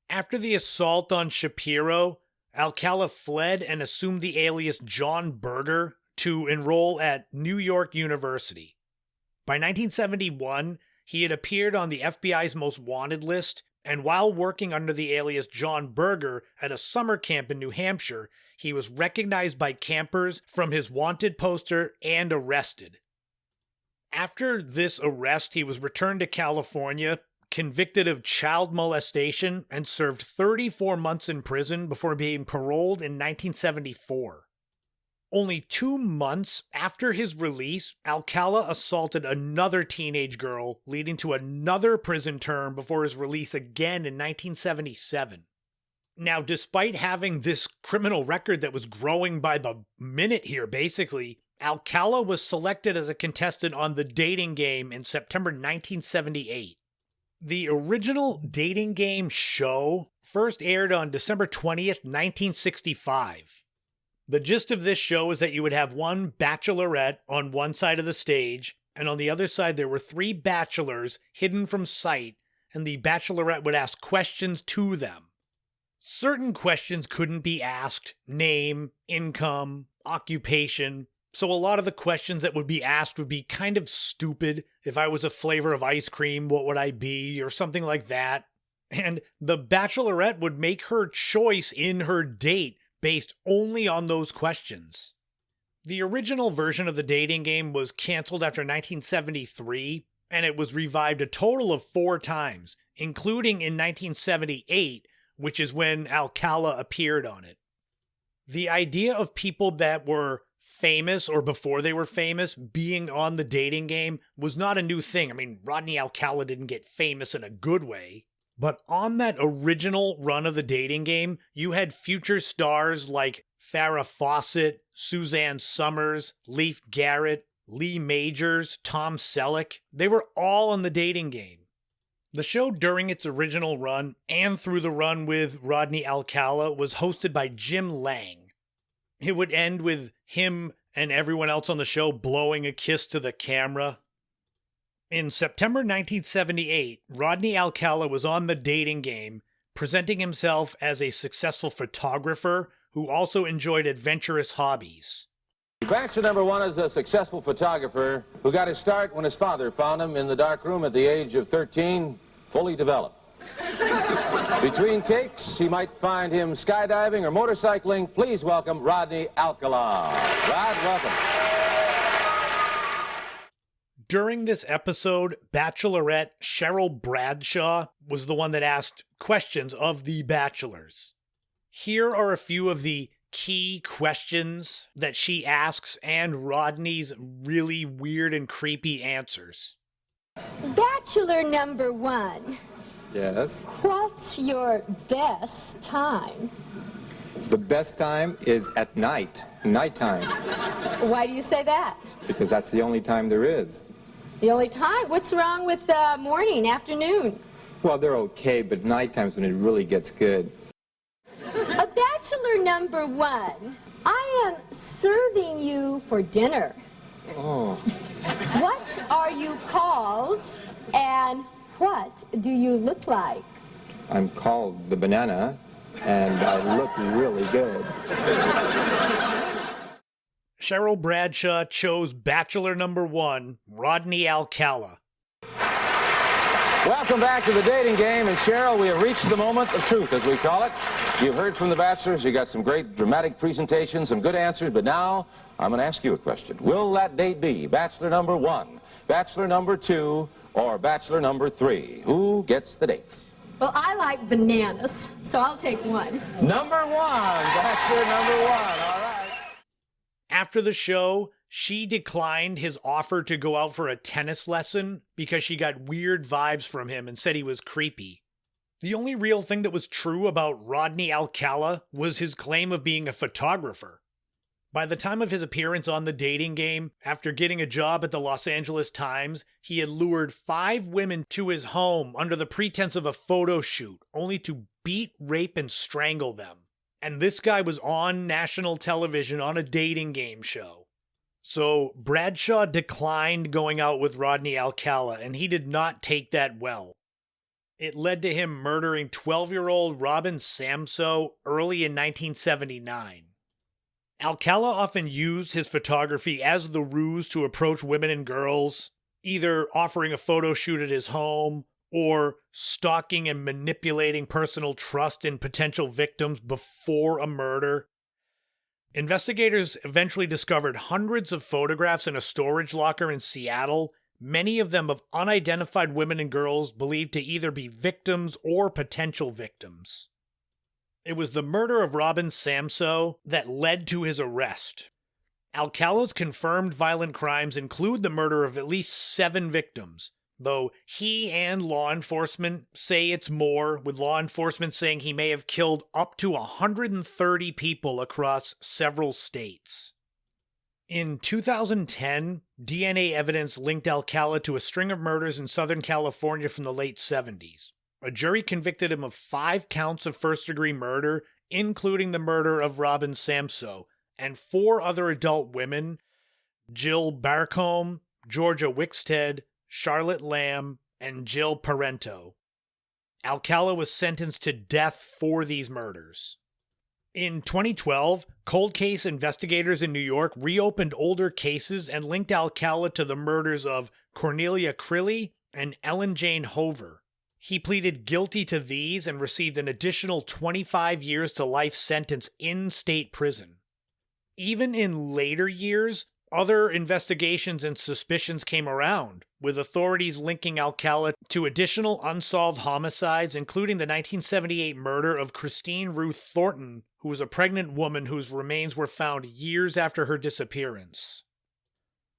A: After the assault on Shapiro, Alcala fled and assumed the alias John Berger to enroll at New York University. By 1971, he had appeared on the FBI's most wanted list, and while working under the alias John Berger at a summer camp in New Hampshire, he was recognized by campers from his wanted poster and arrested. After this arrest, he was returned to California, convicted of child molestation, and served 34 months in prison before being paroled in 1974. Only 2 months after his release, Alcala assaulted another teenage girl, leading to another prison term before his release again in 1977. Now, despite having this criminal record that was growing by the minute here, basically, Alcala was selected as a contestant on The Dating Game in September 1978. The original Dating Game show first aired on December 20th, 1965. The gist of this show is that you would have one bachelorette on one side of the stage, and on the other side there were 3 bachelors hidden from sight, and the bachelorette would ask questions to them. Certain questions couldn't be asked: name, income, occupation. So a lot of the questions that would be asked would be kind of stupid. If I was a flavor of ice cream, what would I be? Or something like that. And the bachelorette would make her choice in her date based only on those questions. The original version of the dating game was canceled after 1973, and it was revived a total of 4 times, including in 1978, which is when Alcala appeared on it. The idea of people that were famous or before they were famous being on the dating game was not a new thing. I mean, Rodney Alcala didn't get famous in a good way. But on that original run of the dating game, you had future stars like Farrah Fawcett, Suzanne Summers, Leif Garrett, Lee Majors, Tom Selleck. They were all on the dating game. The show during its original run and through the run with Rodney Alcala was hosted by Jim Lang. It would end with him and everyone else on the show blowing a kiss to the camera. In September 1978, Rodney Alcala was on the dating game, presenting himself as a successful photographer who also enjoyed adventurous hobbies.
B: Bachelor number 1 is a successful photographer who got his start when his father found him in the dark room at the age of 13, fully developed. Between takes, he might find him skydiving or motorcycling. Please welcome Rodney Alcala. Rod, welcome.
A: During this episode, Bachelorette Cheryl Bradshaw was the one that asked questions of the bachelors. Here are a few of the key questions that she asks and Rodney's really weird and creepy answers.
C: Bachelor number 1.
D: Yes.
C: What's your best time?
D: The best time is at night, nighttime,
C: Why do you say that?
D: because that's the only time there is.
C: The only time? What's wrong with morning, afternoon?
D: Well, they're okay, but nighttime's when it really gets good.
C: A bachelor number 1. I am serving you for dinner.
D: Oh,
C: What are you called and what do you look like?
D: I'm called the banana, and I look really good.
A: Cheryl Bradshaw chose Bachelor number 1, Rodney Alcala.
B: Welcome back to the dating game, and Cheryl, we have reached the moment of truth, as we call it. You heard from the bachelors, you got some great dramatic presentations, some good answers, but now I'm going to ask you a question. Will that date be Bachelor number 1, Bachelor number 2, or Bachelor number 3? Who gets the dates?
C: Well, I like bananas, so I'll take 1.
B: Number 1, Bachelor number 1, all right.
A: After the show, she declined his offer to go out for a tennis lesson because she got weird vibes from him and said he was creepy. The only real thing that was true about Rodney Alcala was his claim of being a photographer. By the time of his appearance on the dating game, after getting a job at the Los Angeles Times, he had lured 5 women to his home under the pretense of a photo shoot, only to beat, rape, and strangle them. And this guy was on national television on a dating game show. So Bradshaw declined going out with Rodney Alcala, and he did not take that well. It led to him murdering 12-year-old Robin Samso early in 1979. Alcala often used his photography as the ruse to approach women and girls, either offering a photo shoot at his home or stalking and manipulating personal trust in potential victims before a murder. Investigators eventually discovered hundreds of photographs in a storage locker in Seattle, many of them of unidentified women and girls believed to either be victims or potential victims. It was the murder of Robin Samso that led to his arrest. Alcala's confirmed violent crimes include the murder of at least 7 victims, though he and law enforcement say it's more, with law enforcement saying he may have killed up to 130 people across several states. In 2010, DNA evidence linked Alcala to a string of murders in Southern California from the late 70s. A jury convicted him of 5 counts of first-degree murder, including the murder of Robin Samso, and 4 other adult women, Jill Barcombe, Georgia Wickstead, Charlotte Lamb, and Jill Parento. Alcala was sentenced to death for these murders. In 2012, cold case investigators in New York reopened older cases and linked Alcala to the murders of Cornelia Crilly and Ellen Jane Hover. He pleaded guilty to these and received an additional 25 years to life sentence in state prison. Even in later years, other investigations and suspicions came around, with authorities linking Alcala to additional unsolved homicides, including the 1978 murder of Christine Ruth Thornton, who was a pregnant woman whose remains were found years after her disappearance.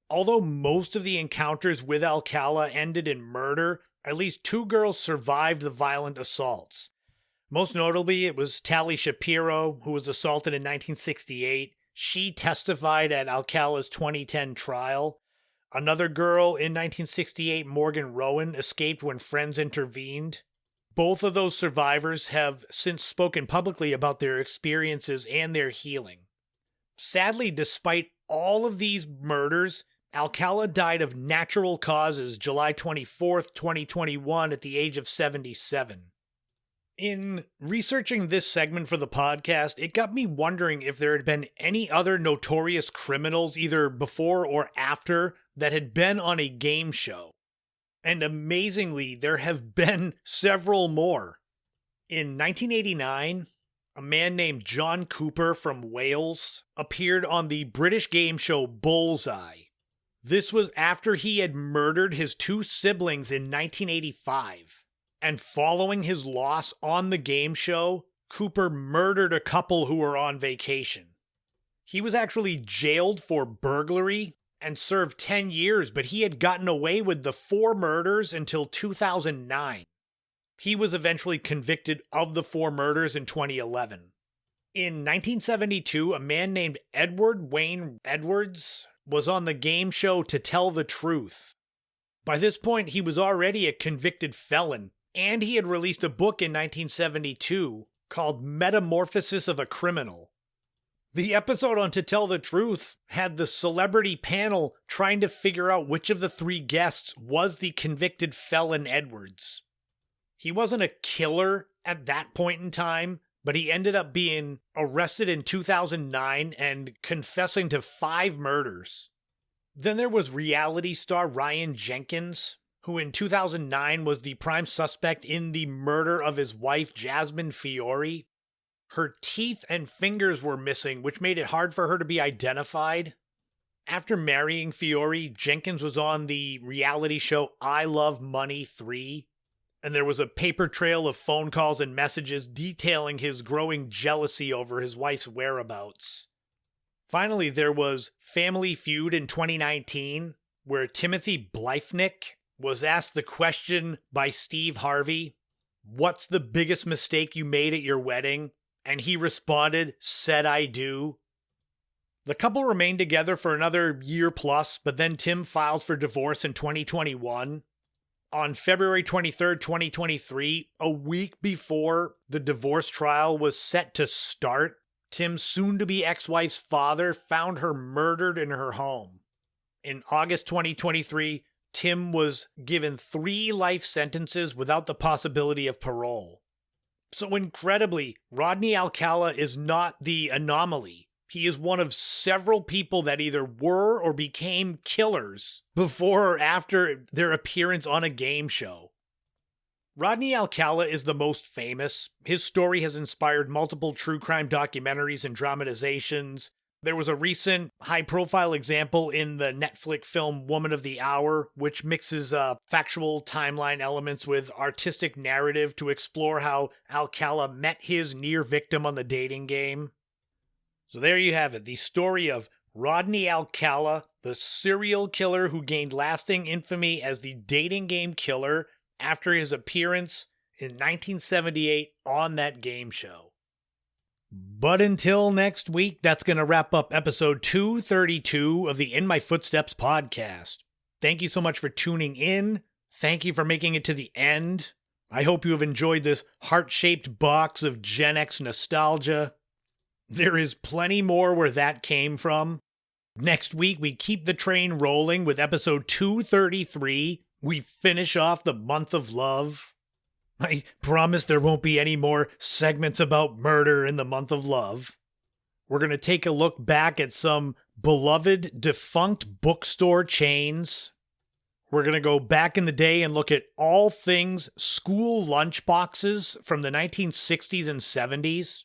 A: Although most of the encounters with Alcala ended in murder, at least 2 girls survived the violent assaults. Most notably, it was Tally Shapiro, who was assaulted in 1968. She testified at Alcala's 2010 trial. Another girl in 1968, Morgan Rowan, escaped when friends intervened. Both of those survivors have since spoken publicly about their experiences and their healing. Sadly, despite all of these murders, Alcala died of natural causes July 24th, 2021 at the age of 77. In researching this segment for the podcast, it got me wondering if there had been any other notorious criminals either before or after that had been on a game show. And amazingly, there have been several more. In 1989, a man named John Cooper from Wales appeared on the British game show Bullseye. This was after he had murdered his 2 siblings in 1985. And following his loss on the game show, Cooper murdered a couple who were on vacation. He was actually jailed for burglary and served 10 years, but he had gotten away with the 4 murders until 2009. He was eventually convicted of the 4 murders in 2011. In 1972, a man named Edward Wayne Edwards was on the game show To Tell the Truth. By this point, he was already a convicted felon, and he had released a book in 1972 called Metamorphosis of a Criminal. The episode on To Tell the Truth had the celebrity panel trying to figure out which of the 3 guests was the convicted felon Edwards. He wasn't a killer at that point in time, but he ended up being arrested in 2009 and confessing to 5 murders. Then there was reality star Ryan Jenkins, who in 2009 was the prime suspect in the murder of his wife, Jasmine Fiore. Her teeth and fingers were missing, which made it hard for her to be identified. After marrying Fiore, Jenkins was on the reality show I Love Money 3, and there was a paper trail of phone calls and messages detailing his growing jealousy over his wife's whereabouts. Finally, there was Family Feud in 2019, where Timothy Blyfnick was asked the question by Steve Harvey, "What's the biggest mistake you made at your wedding?" And he responded, "Said I do." The couple remained together for another year plus, but then Tim filed for divorce in 2021. On February 23rd, 2023, a week before the divorce trial was set to start, Tim's soon-to-be ex-wife's father found her murdered in her home. In August 2023, Tim was given 3 life sentences without the possibility of parole. So incredibly, Rodney Alcala is not the anomaly. He is one of several people that either were or became killers before or after their appearance on a game show. Rodney Alcala is the most famous. His story has inspired multiple true crime documentaries and dramatizations. There was a recent high-profile example in the Netflix film Woman of the Hour, which mixes factual timeline elements with artistic narrative to explore how Alcala met his near victim on the dating game. So there you have it, the story of Rodney Alcala, the serial killer who gained lasting infamy as the dating game killer after his appearance in 1978 on that game show. But until next week, that's going to wrap up episode 232 of the In My Footsteps podcast. Thank you so much for tuning in. Thank you for making it to the end. I hope you have enjoyed this heart-shaped box of Gen X nostalgia. There is plenty more where that came from. Next week, we keep the train rolling with episode 233. We finish off the month of love. I promise there won't be any more segments about murder in the month of love. We're going to take a look back at some beloved defunct bookstore chains. We're going to go back in the day and look at all things school lunchboxes from the 1960s and 70s.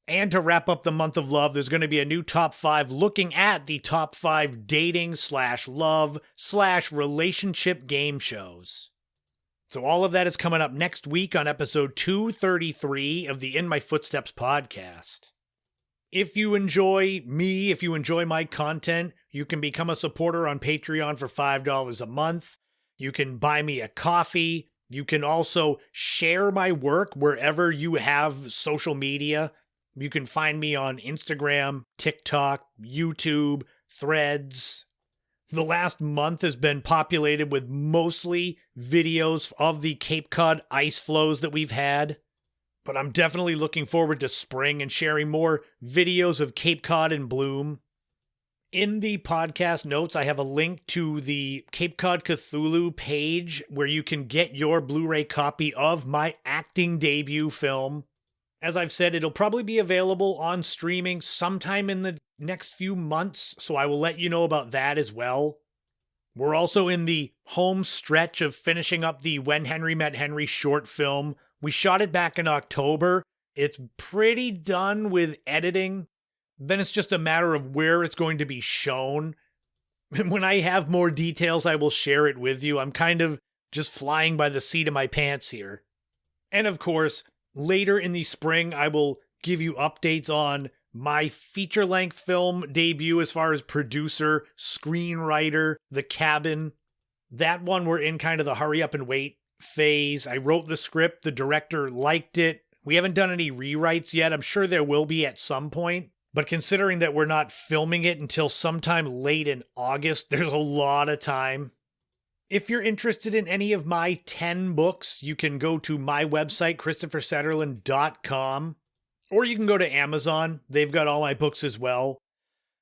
A: And to wrap up the month of love, there's going to be a new top 5 looking at the top 5 dating/love/relationship game shows. So all of that is coming up next week on episode 233 of the In My Footsteps podcast. If you enjoy me, if you enjoy my content, you can become a supporter on Patreon for $5 a month. You can buy me a coffee. You can also share my work wherever you have social media. You can find me on Instagram, TikTok, YouTube, Threads. The last month has been populated with mostly videos of the Cape Cod ice flows that we've had. But I'm definitely looking forward to spring and sharing more videos of Cape Cod in bloom. In the podcast notes, I have a link to the Cape Cod Cthulhu page where you can get your Blu-ray copy of my acting debut film. As I've said, it'll probably be available on streaming sometime in the next few months, so I will let you know about that as well. We're also in the home stretch of finishing up the When Henry Met Henry short film. We shot it back in October. It's pretty done with editing. Then it's just a matter of where it's going to be shown. And when I have more details, I will share it with you. I'm kind of just flying by the seat of my pants here. And of course, later in the spring, I will give you updates on my feature-length film debut as far as producer, screenwriter, The Cabin. That one we're in kind of the hurry up and wait phase. I wrote the script, the director liked it. We haven't done any rewrites yet. I'm sure there will be at some point. But considering that we're not filming it until sometime late in August, there's a lot of time. If you're interested in any of my 10 books, you can go to my website, ChristopherSetterlin.com, or you can go to Amazon. They've got all my books as well.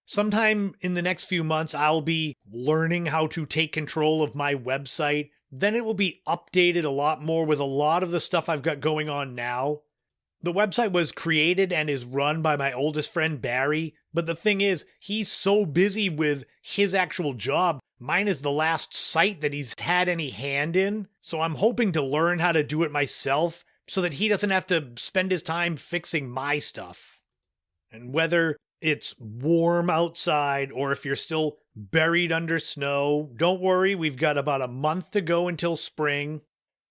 A: Sometime in the next few months, I'll be learning how to take control of my website. Then it will be updated a lot more with a lot of the stuff I've got going on now. The website was created and is run by my oldest friend, Barry, but the thing is, he's so busy with his actual job. Mine is the last site that he's had any hand in, so I'm hoping to learn how to do it myself so that he doesn't have to spend his time fixing my stuff. And whether it's warm outside or if you're still buried under snow, don't worry, we've got about a month to go until spring.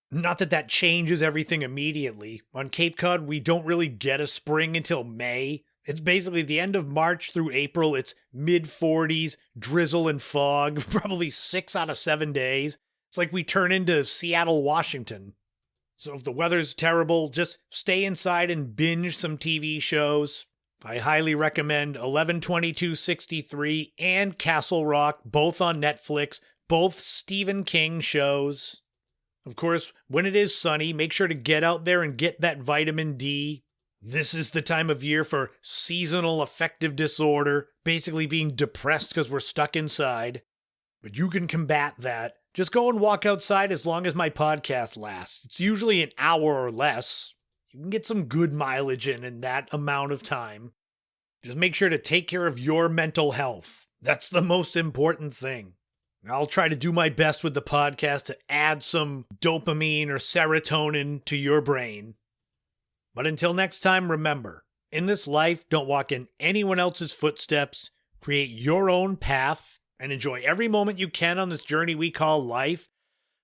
A: Not that that changes everything immediately. On Cape Cod, we don't really get a spring until May. It's basically the end of March through April. It's mid-40s, drizzle and fog, probably 6 out of 7 days. It's like we turn into Seattle, Washington. So if the weather's terrible, just stay inside and binge some TV shows. I highly recommend 11/22/63 and Castle Rock, both on Netflix, both Stephen King shows. Of course, when it is sunny, make sure to get out there and get that vitamin D. This is the time of year for seasonal affective disorder, basically being depressed because we're stuck inside. But you can combat that. Just go and walk outside as long as my podcast lasts. It's usually an hour or less. You can get some good mileage in that amount of time. Just make sure to take care of your mental health. That's the most important thing. I'll try to do my best with the podcast to add some dopamine or serotonin to your brain. But until next time, remember, in this life, don't walk in anyone else's footsteps, create your own path, and enjoy every moment you can on this journey we call life,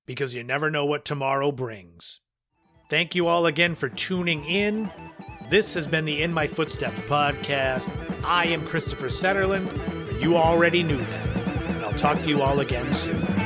A: because you never know what tomorrow brings. Thank you all again for tuning in. This has been the In My Footsteps podcast. I am Christopher Setterlin, and you already knew that. I'll talk to you all again soon.